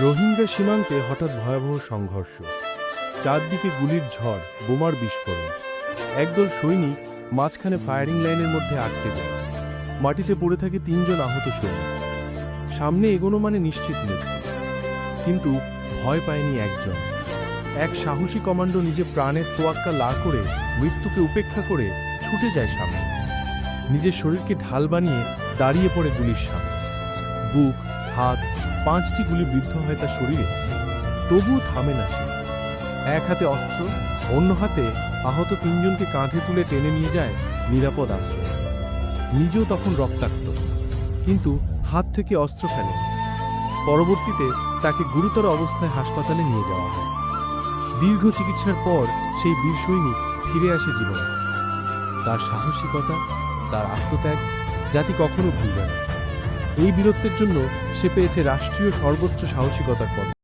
রোহিঙ্গা সীমান্তে হঠাৎ ভয়াবহ সংঘর্ষ। চারদিকে গুলির ঝড়, বোমার বিস্ফোরণ। একদল সৈনিক মাঝখানে ফায়ারিং লাইনের মধ্যে আটকে যায়। মাটিতে পড়ে থাকে ৩ জন আহত সৈনিক। সামনে এগোনো মানে নিশ্চিত মৃত্যু। কিন্তু ভয় পায়নি একজন। এক সাহসী কমান্ডো নিজে প্রাণের তোয়াক্কা না করে মৃত্যুকে উপেক্ষা করে ছুটে যায় সামনে। নিজের শরীরকে ঢাল বানিয়ে দাঁড়িয়ে পড়ে গুলির সামনে। বুক, হাত, 5টি গুলি বিদ্ধ হয় তার শরীরে। তবুও থামে না সে। এক হাতে অস্ত্র, অন্য হাতে আহত 3 জনকে কাঁধে তুলে টেনে নিয়ে যায় নিরাপদ আশ্রয়ে। নিজেও তখন রক্তাক্ত, কিন্তু হাত থেকে অস্ত্র ফেলে। পরবর্তীতে তাকে গুরুতর অবস্থায় হাসপাতালে নিয়ে যাওয়া হয়। দীর্ঘ চিকিৎসার পর সেই বীর সৈনিক ফিরে আসে জীবনে। তার সাহসিকতা, তার আত্মত্যাগ জাতি কখনো ভুলবে না। এই বীরত্বের জন্য সে পেয়েছে রাষ্ট্রীয় সর্বোচ্চ সাহসিকতার পদক।